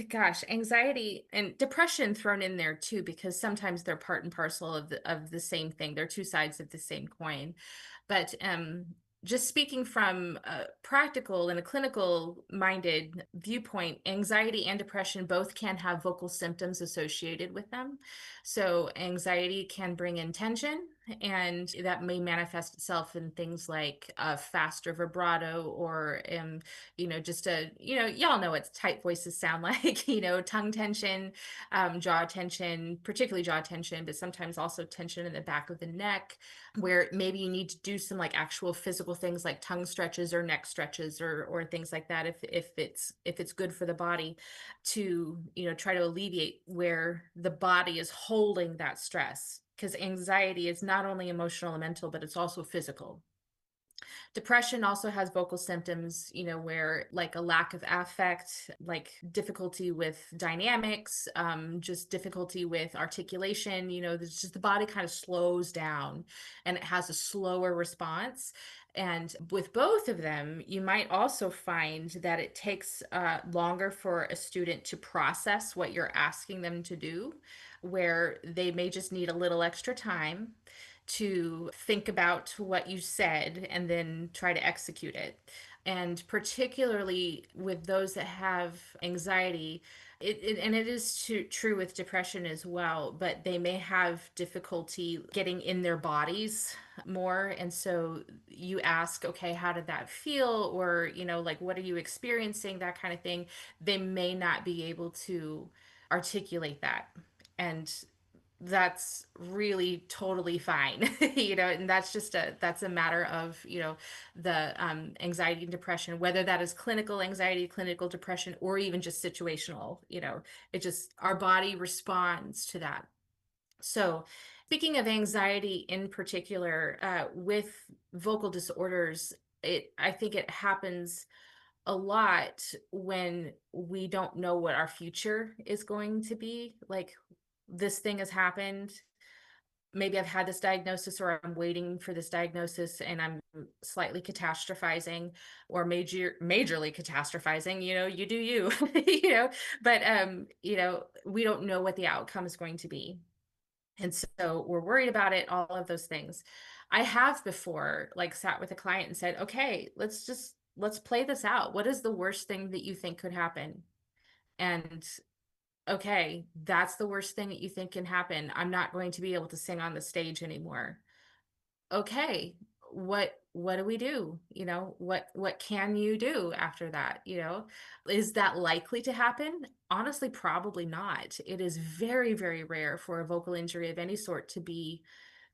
Gosh, anxiety and depression thrown in there too, because sometimes they're part and parcel of the same thing. They're two sides of the same coin. But just speaking from a practical and a clinical minded viewpoint, anxiety and depression both can have vocal symptoms associated with them. So, anxiety can bring in tension, and that may manifest itself in things like a faster vibrato or, just y'all know what tight voices sound like, tongue tension, jaw tension, particularly jaw tension, but sometimes also tension in the back of the neck, where maybe you need to do some like actual physical things like tongue stretches or neck stretches or things like that if it's good for the body to try to alleviate where the body is holding that stress, because anxiety is not only emotional and mental but it's also physical. Depression also has vocal symptoms, where like a lack of affect, like difficulty with dynamics, just difficulty with articulation, there's just the body kind of slows down and it has a slower response. And with both of them, you might also find that it takes longer for a student to process what you're asking them to do, where they may just need a little extra time to think about what you said and then try to execute it. And particularly with those that have anxiety, and it is true with depression as well, but they may have difficulty getting in their bodies more. And so you ask, okay, how did that feel? Or, like, what are you experiencing? That kind of thing. They may not be able to articulate that. And that's really totally fine. And that's a matter of the anxiety and depression, whether that is clinical anxiety, clinical depression, or even just situational. It just our body responds to that. So speaking of anxiety in particular, with vocal disorders, I think it happens a lot when we don't know what our future is going to be. Like, this thing has happened. Maybe I've had this diagnosis or I'm waiting for this diagnosis and I'm slightly catastrophizing or majorly catastrophizing, you do you, but we don't know what the outcome is going to be. And so we're worried about it, all of those things. I have before like sat with a client and said, okay, let's play this out. What is the worst thing that you think could happen? And okay, that's the worst thing that you think can happen. I'm not going to be able to sing on the stage anymore. Okay, what what do we do? What can you do after that? Is that likely to happen? Honestly, probably not. It is very, very rare for a vocal injury of any sort to be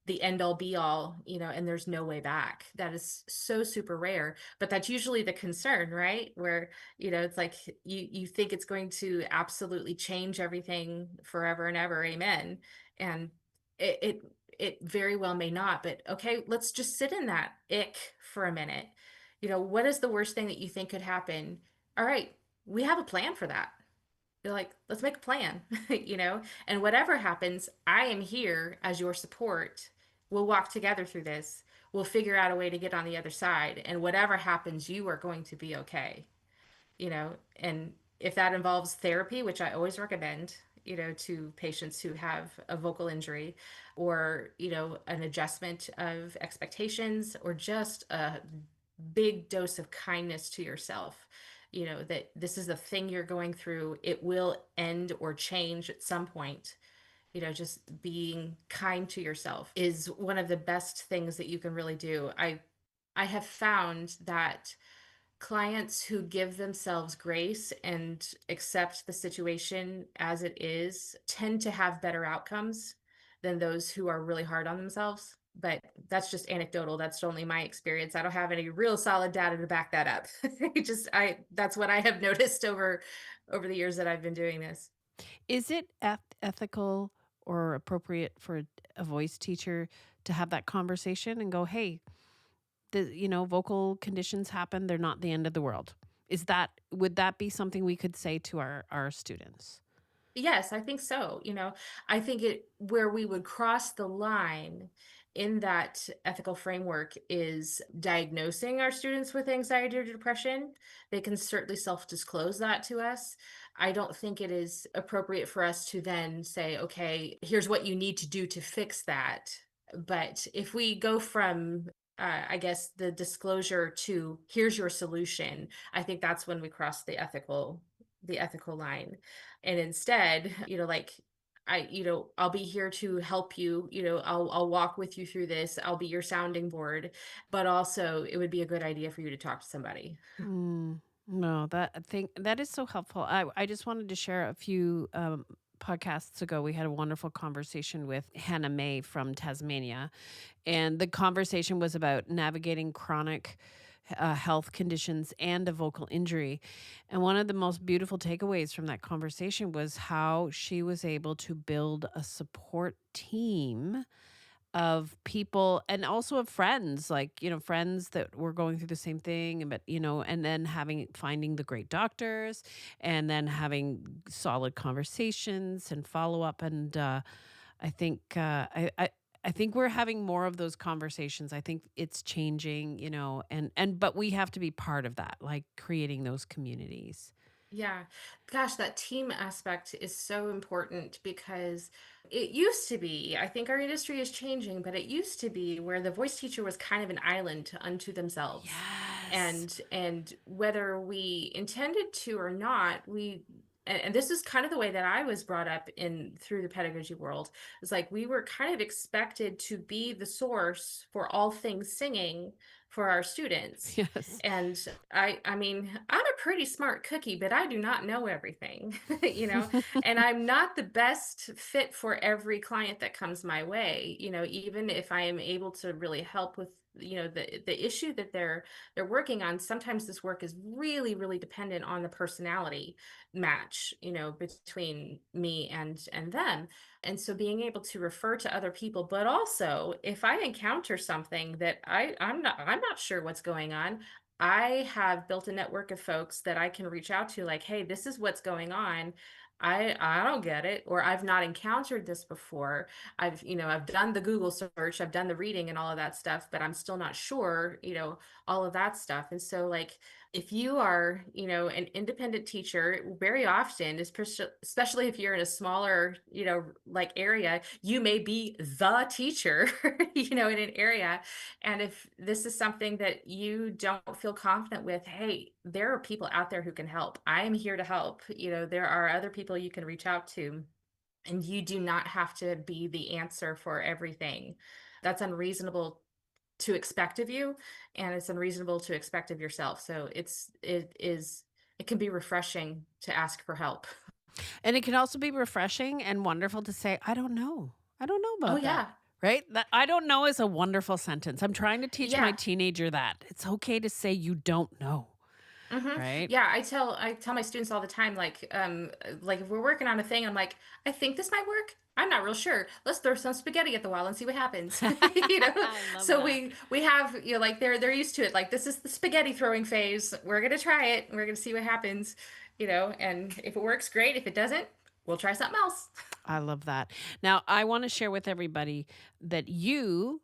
the end all be all, and there's no way back. That is so super rare, but that's usually the concern, right? Where, it's like you think it's going to absolutely change everything forever and ever, amen. And it very well may not, but okay, let's just sit in that ick for a minute. What is the worst thing that you think could happen? All right, we have a plan for that. They're like, let's make a plan, and whatever happens, I am here as your support. We'll walk together through this. We'll figure out a way to get on the other side. And whatever happens, you are going to be okay, and if that involves therapy, which I always recommend, to patients who have a vocal injury, or, an adjustment of expectations, or just a big dose of kindness to yourself, that this is the thing you're going through. It will end or change at some point. Just being kind to yourself is one of the best things that you can really do. I have found that clients who give themselves grace and accept the situation as it is tend to have better outcomes than those who are really hard on themselves. But that's just anecdotal. That's only my experience. I don't have any real solid data to back that up. I that's what I have noticed over the years that I've been doing this. Is it ethical or appropriate for a voice teacher to have that conversation and go, "Hey, vocal conditions happen, they're not the end of the world." Would that be something we could say to our students? Yes, I think so. I think it where we would cross the line in that ethical framework is diagnosing our students with anxiety or depression. They can certainly self-disclose that to us. I don't think it is appropriate for us to then say, okay, here's what you need to do to fix that. But if we go from I guess the disclosure to here's your solution, I think that's when we cross the ethical line. And instead, like, I'll be here to help you. I'll walk with you through this. I'll be your sounding board, but also it would be a good idea for you to talk to somebody. Mm, no, that I think that is so helpful. I just wanted to share a few podcasts ago. We had a wonderful conversation with Hannah May from Tasmania, and the conversation was about navigating chronic health conditions and a vocal injury. And one of the most beautiful takeaways from that conversation was how she was able to build a support team of people and also of friends, like, friends that were going through the same thing, but, and then finding the great doctors, and then having solid conversations and follow up. And I think I think we're having more of those conversations. I think it's changing, but we have to be part of that, like creating those communities. Yeah. Gosh, that team aspect is so important because it used to be, I think our industry is changing, but it used to be where the voice teacher was kind of an island unto themselves. Yes. And whether we intended to or not, and this is kind of the way that I was brought up in through the pedagogy world. It's like we were kind of expected to be the source for all things singing for our students. Yes. And I mean, I'm a pretty smart cookie, but I do not know everything, and I'm not the best fit for every client that comes my way, even if I am able to really help with, the issue that they're working on. Sometimes this work is really, really dependent on the personality match, between me and them. And so being able to refer to other people, but also if I encounter something that I'm not sure what's going on, I have built a network of folks that I can reach out to, like, hey, this is what's going on. I don't get it, or I've not encountered this before. I've done the Google search, I've done the reading and all of that stuff, but I'm still not sure, all of that stuff. And so, like, if you are, an independent teacher, very often, especially if you're in a smaller, like area, you may be the teacher, in an area. And if this is something that you don't feel confident with, hey, there are people out there who can help. I am here to help. There are other people you can reach out to, and you do not have to be the answer for everything. That's unreasonable to expect of you, and it's unreasonable to expect of yourself. So it can be refreshing to ask for help. And it can also be refreshing and wonderful to say, "I don't know. I don't know Oh about that." yeah. Right? That "I don't know" is a wonderful sentence. I'm trying to teach my Yeah. teenager that. It's okay to say you don't know, right? Yeah, I tell my students all the time, like if we're working on a thing, I'm like, I think this might work. I'm not real sure. Let's throw some spaghetti at the wall and see what happens. You know, I love so that. we have, you know, like they're used to it. Like this is the spaghetti throwing phase. We're gonna try it. We're gonna see what happens. You know, and if it works, great. If it doesn't, we'll try something else. I love that. Now, I wanna share with everybody that you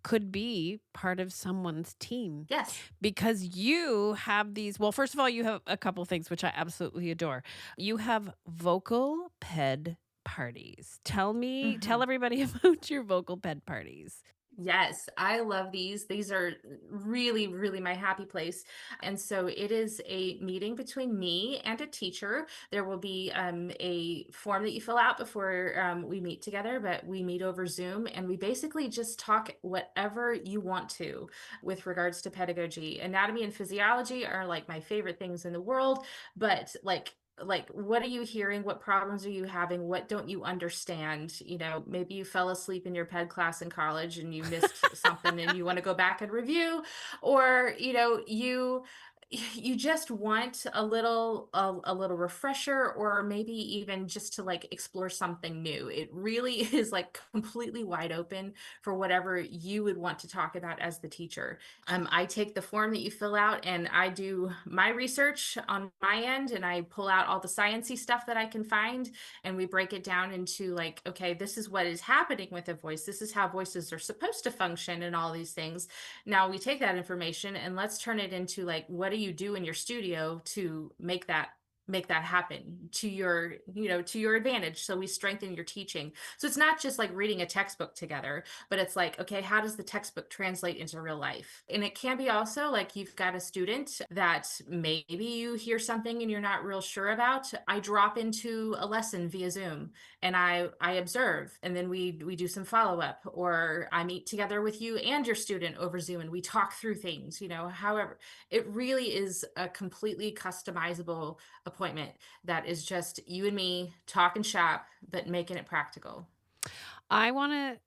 could be part of someone's team Yes. because you have these well, first of all, you have a couple things which I absolutely adore. You have vocal ped parties. Tell Mhm. everybody about your vocal ped parties. Yes, I love these. These are really, really my happy place. And so it is a meeting between me and a teacher. There will be a form that you fill out before we meet together, but we meet over Zoom and we basically just talk whatever you want to with regards to pedagogy. Anatomy and physiology are like my favorite things in the world, but like what are you hearing, what problems are you having, what don't you understand, you know, maybe you fell asleep in your ped class in college and you missed something and you want to go back and review, or you know, you just want a little refresher, or maybe even just to like explore something new. It really is like completely wide open for whatever you would want to talk about as the teacher. I take the form that you fill out and I do my research on my end and I pull out all the sciencey stuff that I can find, and we break it down into like, okay, this is what is happening with a voice. This is how voices are supposed to function and all these things. Now we take that information and let's turn it into like, what do you do in your studio to make that happen to your, you know, to your advantage, so we strengthen your teaching. So it's not just like reading a textbook together, but it's like, okay, how does the textbook translate into real life? And it can be also like you've got a student that maybe you hear something and you're not real sure about. I drop into a lesson via Zoom and I observe, and then we do some follow up, or I meet together with you and your student over Zoom and we talk through things, you know. However, it really is a completely customizable appointment that is just you and me talking shop but making it practical. I wanna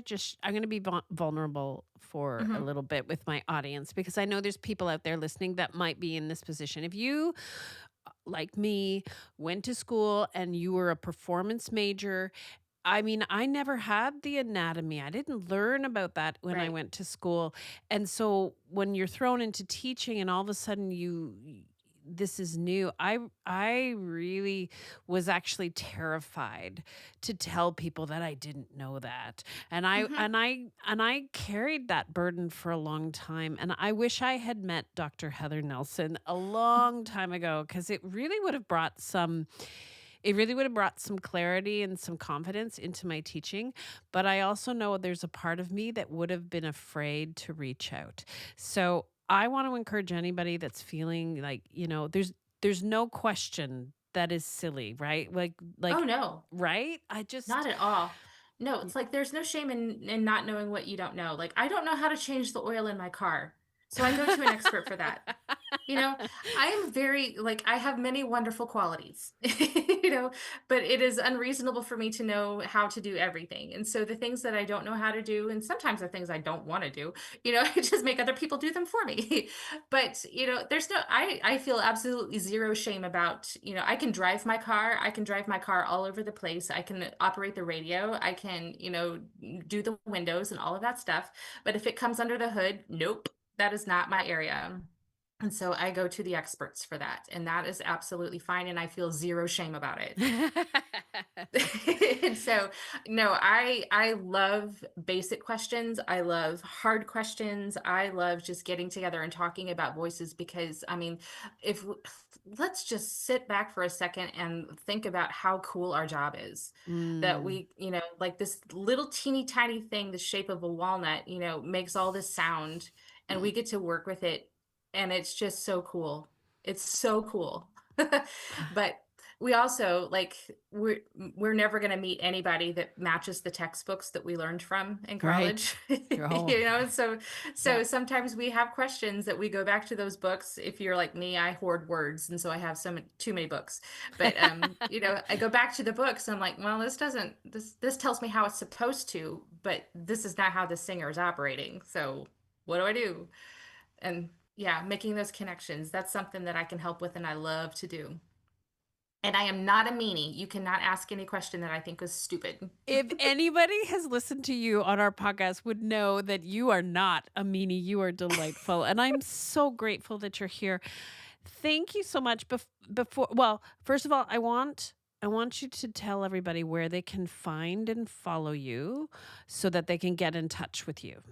just I'm gonna be vulnerable for a Mhm. little bit with my audience because I know there's people out there listening that might be in this position. If you, like me, went to school and you were a performance major, I mean, I never had the anatomy. I didn't learn about that when I Right. went to school. And so when you're thrown into teaching and all of a sudden this is new. I really was actually terrified to tell people that I didn't know that. Mhm. And I carried that burden for a long time and I wish I had met Dr. Heather Nelson a long time ago cuz it really would have brought some clarity and some confidence into my teaching, but I also know there's a part of me that would have been afraid to reach out. So, I want to encourage anybody that's feeling like, there's no question that is silly, right? Oh Like no. right? I just Not at all. No, it's like there's no shame in not knowing what you don't know. Like I don't know how to change the oil in my car. So I go to an expert for that. You know, I am very like I have many wonderful qualities, you know, but it is unreasonable for me to know how to do everything. And so the things that I don't know how to do, and sometimes the things I don't want to do, you know, I just make other people do them for me. But, you know, there's no I feel absolutely zero shame about, you know, I can drive my car. I can drive my car all over the place. I can operate the radio. I can, you know, do the windows and all of that stuff. But if it comes under the hood, nope, that is not my area. And so I go to the experts for that, and that is absolutely fine, and I feel zero shame about it. And so, no, I love basic questions. I love hard questions. I love just getting together and talking about voices because, I mean, if w let's just sit back for a second and think about how cool our job is. That Mm. we, you know, like this little teeny tiny thing the shape of a walnut, you know, makes all this sound, and we get to work with it, and it's just so cool. It's so cool. But We also like we're never going to meet anybody that matches the textbooks that we learned from in Right. college. Oh, So yeah. sometimes we have questions that we go back to those books. If you're like me, I hoard words, and so I have too many books. But I go back to the books and I'm like, well, this tells me how it's supposed to, but this is not how the singer is operating. So what do I do? And yeah, making those connections, that's something that I can help with and I love to do. And I am not a meanie. You cannot ask any question that I think was stupid. If anybody has listened to you on our podcast would know that you are not a meanie, you are delightful, and I'm so grateful that you're here. Thank you so much. Before, well, first of all, I want you to tell everybody where they can find and follow you so that they can get in touch with you.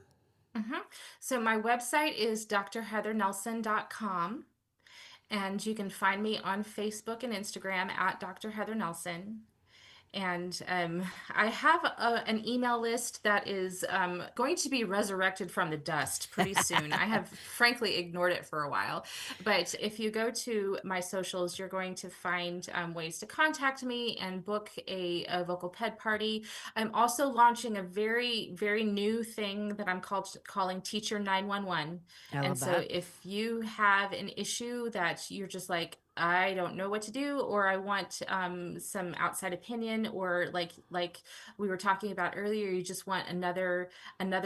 Mhm. So my website is drheathernelson.com, and you can find me on Facebook and Instagram at Dr. Heather Nelson. And I have an email list that is going to be resurrected from the dust pretty soon. I have frankly ignored it for a while. But if you go to my socials, you're going to find ways to contact me and book a vocal ped party. I'm also launching a very, very new thing that calling Teacher 911. I And love so that. if you have an issue that you're just like, I don't know what to do, or I want some outside opinion, or like we were talking about earlier, you just want another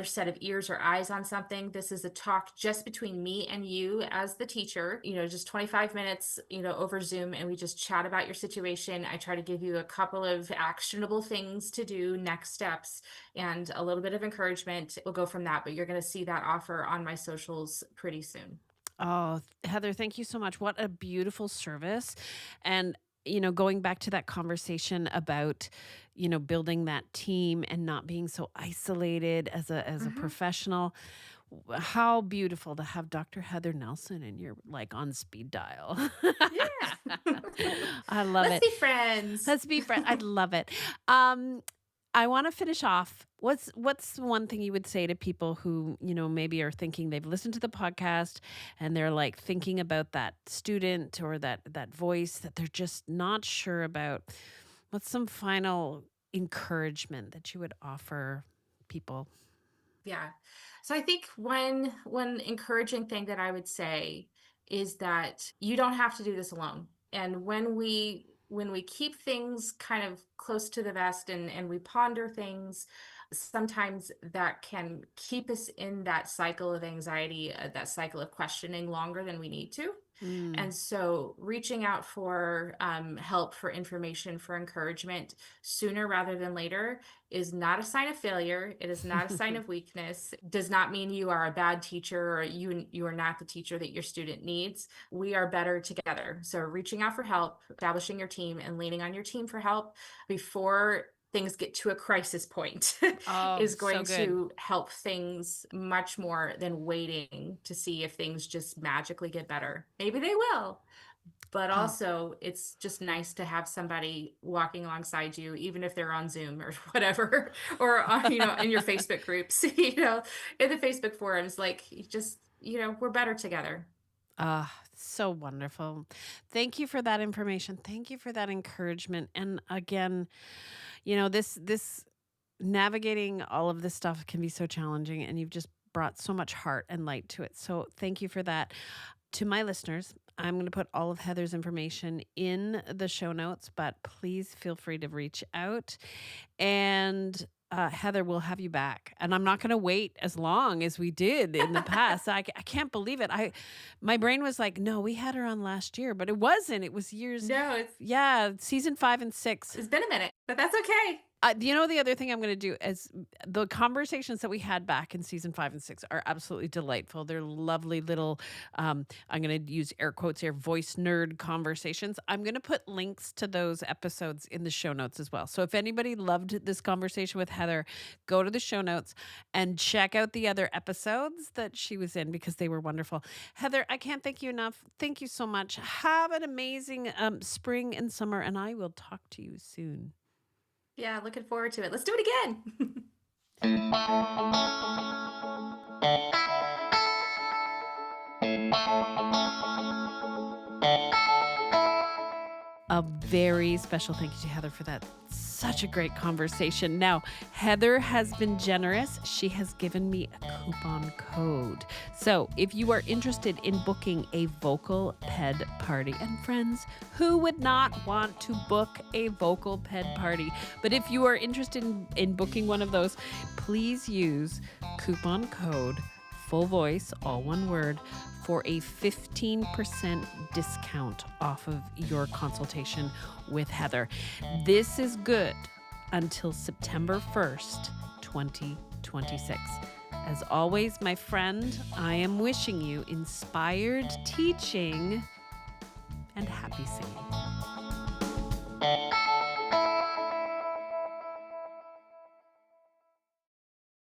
set of ears or eyes on something. This is a talk just between me and you as the teacher. Just 25 minutes, over Zoom, and we just chat about your situation. I try to give you a couple of actionable things to do, next steps, and a little bit of encouragement. We'll go from that, but you're going to see that offer on my socials pretty soon. Oh, Heather, thank you so much. What a beautiful service. And, going back to that conversation about, building that team and not being so isolated as a Mhm. professional. How beautiful to have Dr. Heather Nelson and you're like on speed dial. Yeah. I love Let's it. be friends. Let's be friends. I love it. Um, I want to finish off. What's one thing you would say to people who, maybe are thinking they've listened to the podcast and they're like thinking about that student or that voice that they're just not sure about? What's some final encouragement that you would offer people? Yeah. So I think one encouraging thing that I would say is that you don't have to do this alone. And when we keep things kind of close to the vest and we ponder things, sometimes that can keep us in that cycle of anxiety, that cycle of questioning longer than we need to. Mm. And so reaching out for help, for information, for encouragement sooner rather than later is not a sign of failure. It is not a sign of weakness. Does not mean you are a bad teacher or you are not the teacher that your student needs. We are better together. So reaching out for help, establishing your team and leaning on your team for help before things get to a crisis point Oh, is so going good. to help things much more than waiting to see if things just magically get better. Maybe they will, but Oh. also it's just nice to have somebody walking alongside you, even if they're on Zoom or whatever, or in your Facebook groups, in the Facebook forums, like just we're better together. Ah, so wonderful. Thank you for that information. Thank you for that encouragement. And again, this navigating all of this stuff can be so challenging and you've just brought so much heart and light to it. So thank you for that. To my listeners, I'm going to put all of Heather's information in the show notes, but please feel free to reach out. And Heather, we'll have you back. And I'm not going to wait as long as we did in the past. I can't believe it. My brain was like, no, we had her on last year, but it wasn't. It was years. No, it's Yeah, season 5 and 6. it's been a minute, but that's okay. The other thing I'm going to do is the conversations that we had back in season 5 and 6 are absolutely delightful. They're lovely little, I'm going to use air quotes here, voice nerd conversations. I'm going to put links to those episodes in the show notes as well. So if anybody loved this conversation with Heather, go to the show notes and check out the other episodes that she was in because they were wonderful. Heather, I can't thank you enough. Thank you so much. Have an amazing spring and summer, and I will talk to you soon. Yeah, looking forward to it. Let's do it again. A very special thank you to Heather for that. Such a great conversation. Now, Heather has been generous. She has given me a coupon code. So if you are interested in booking a vocal ped party, and friends, who would not want to book a vocal ped party? But if you are interested in booking one of those, please use coupon code full voice, all one word, for a 15% discount off of your consultation with Heather. This is good until September 1st, 2026. As always, my friend, I am wishing you inspired teaching and happy singing.